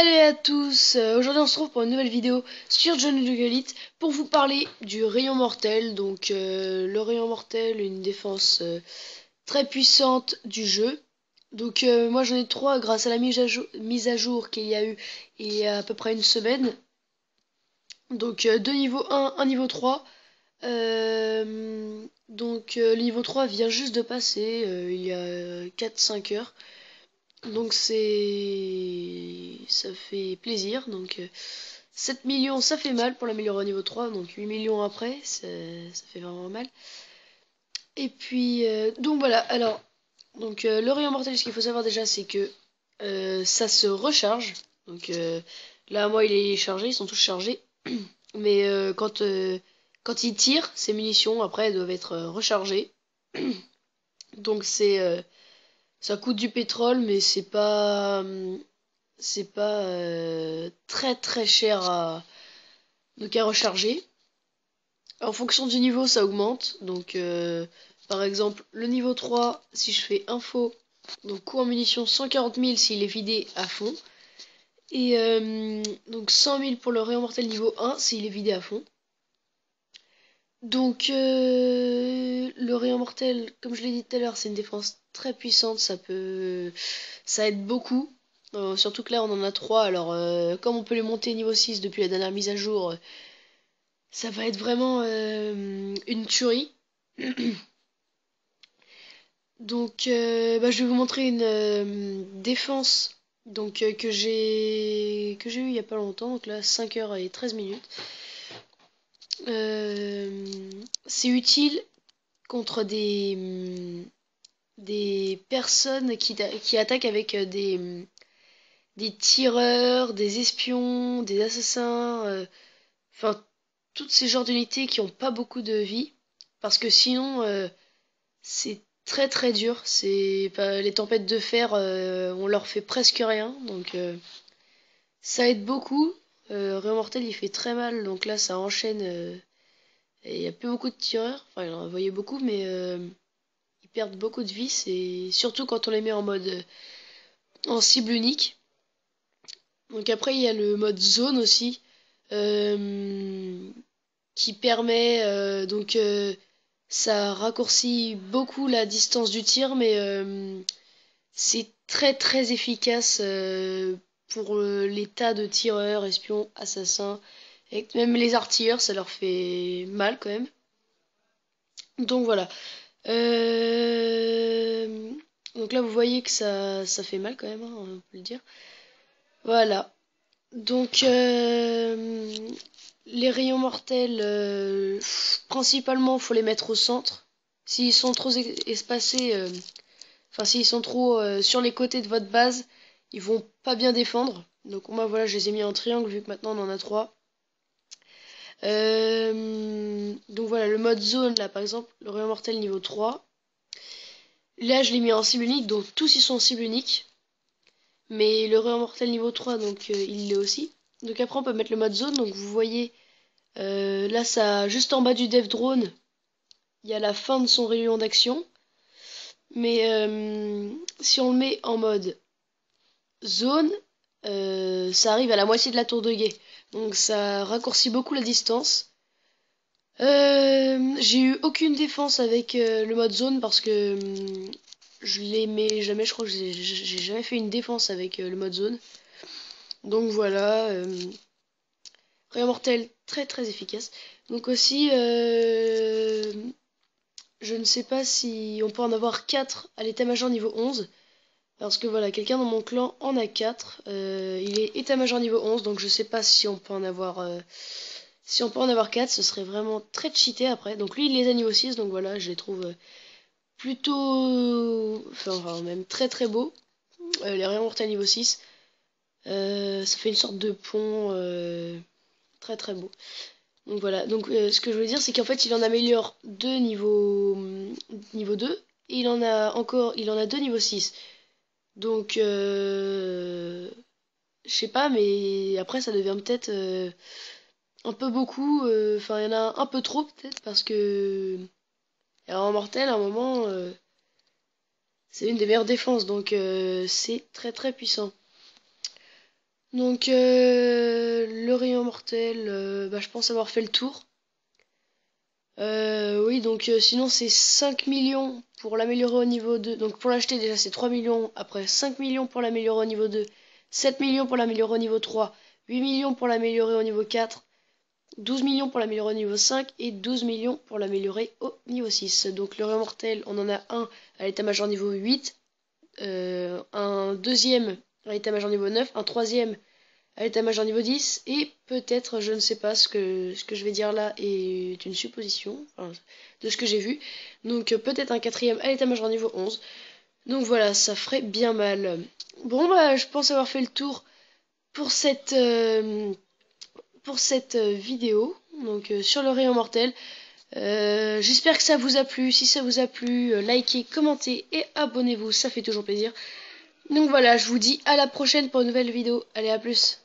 Salut à tous, aujourd'hui on se retrouve pour une nouvelle vidéo sur John Elite pour vous parler du rayon mortel. Donc le rayon mortel, une défense très puissante du jeu. Donc moi j'en ai trois grâce à la mise à jour qu'il y a eu il y a à peu près une semaine. Donc deux niveaux 1, un niveau 3. Le niveau 3 vient juste de passer il y a 4-5 heures. Donc ça fait plaisir. Donc 7 millions, ça fait mal pour l'améliorer au niveau 3. Donc 8 millions après, ça fait vraiment mal. Et puis donc voilà. Alors le rayon mortel, ce qu'il faut savoir déjà, c'est que ça se recharge. Donc là, moi, il est chargé, ils sont tous chargés. Mais quand il tire, ses munitions après elles doivent être rechargées. Donc ça coûte du pétrole, mais c'est pas très très cher à recharger. En fonction du niveau, ça augmente. Donc, par exemple, le niveau 3, si je fais info, donc coût en munitions 140 000 s'il est vidé à fond. Et donc 100 000 pour le rayon mortel niveau 1 s'il est vidé à fond. Donc, le rayon mortel, comme je l'ai dit tout à l'heure, c'est une défense très puissante. Ça aide beaucoup. Surtout que là, on en a 3. Alors, comme on peut les monter niveau 6 depuis la dernière mise à jour, ça va être vraiment une tuerie. Donc, je vais vous montrer une défense que j'ai eu il y a pas longtemps. Donc là, 5h13. C'est utile contre des personnes qui attaquent avec des tireurs, des espions, des assassins, enfin toutes ces genres d'unités qui ont pas beaucoup de vie, parce que sinon c'est très très dur. C'est pas les tempêtes de fer, on leur fait presque rien, donc ça aide beaucoup. Rayon mortel il fait très mal, donc là ça enchaîne. Et il y a plus beaucoup de tireurs, enfin il en voyait beaucoup, mais ils perdent beaucoup de vie. C'est surtout quand on les met en mode en cible unique. Donc après il y a le mode zone aussi. Euh, qui permet ça raccourcit beaucoup la distance du tir, mais c'est très très efficace pour les tas de tireurs, espions, assassins, et même les artilleurs, ça leur fait mal quand même. Donc voilà. Euh, donc là vous voyez que ça fait mal quand même, hein, on peut le dire. Voilà. Donc les rayons mortels, principalement, faut les mettre au centre. S'ils sont trop espacés, enfin s'ils sont trop sur les côtés de votre base, ils vont pas bien défendre. Donc moi voilà, je les ai mis en triangle vu que maintenant on en a 3. Donc voilà, le mode zone là par exemple, le rayon mortel niveau 3. Là je l'ai mis en cible unique, donc tous ils sont en cible unique. Mais le rayon mortel niveau 3, donc il l'est aussi. Donc après on peut mettre le mode zone, donc vous voyez là, ça, juste en bas du dev drone, il y a la fin de son rayon d'action. Mais si on le met en mode zone, ça arrive à la moitié de la tour de guet. Donc ça raccourcit beaucoup la distance. J'ai eu aucune défense avec le mode zone parce que je l'aimais jamais. Je crois que j'ai jamais fait une défense avec le mode zone. Donc voilà. Rayon mortel très très efficace. Donc aussi, je ne sais pas si on peut en avoir 4 à l'état-major niveau 11. Parce que voilà, quelqu'un dans mon clan en a 4. Il est état-major niveau 11, donc je sais pas si on peut en avoir... si on peut en avoir 4, ce serait vraiment très cheaté après. Donc lui, il est à niveau 6, donc voilà, je les trouve plutôt... Enfin, même très très beaux. Les rayons mortels niveau 6. Ça fait une sorte de pont très très beau. Donc voilà, donc ce que je veux dire c'est qu'en fait il en améliore 2 niveau 2 et il en a 2 niveau 6. Donc je sais pas, mais après ça devient peut-être un peu beaucoup, enfin il y en a un peu trop peut-être parce que en mortel à un moment c'est une des meilleures défenses, donc c'est très très puissant. Donc le rayon mortel, je pense avoir fait le tour. Oui, donc sinon c'est 5 millions pour l'améliorer au niveau 2. Donc pour l'acheter déjà c'est 3 millions, après 5 millions pour l'améliorer au niveau 2, 7 millions pour l'améliorer au niveau 3, 8 millions pour l'améliorer au niveau 4, 12 millions pour l'améliorer au niveau 5 et 12 millions pour l'améliorer au niveau 6. Donc le rayon mortel, on en a un à l'état-major niveau 8, un deuxième à l'état-major niveau 9, un troisième à l'état-major niveau 10, et peut-être, je ne sais pas, ce que je vais dire là est une supposition, enfin, de ce que j'ai vu. Donc peut-être un quatrième à l'état-major niveau 11. Donc voilà, ça ferait bien mal. Bon bah je pense avoir fait le tour pour cette vidéo, donc sur le rayon mortel. J'espère que ça vous a plu. Si ça vous a plu, likez, commentez et abonnez-vous, ça fait toujours plaisir. Donc voilà, je vous dis à la prochaine pour une nouvelle vidéo. Allez, à plus.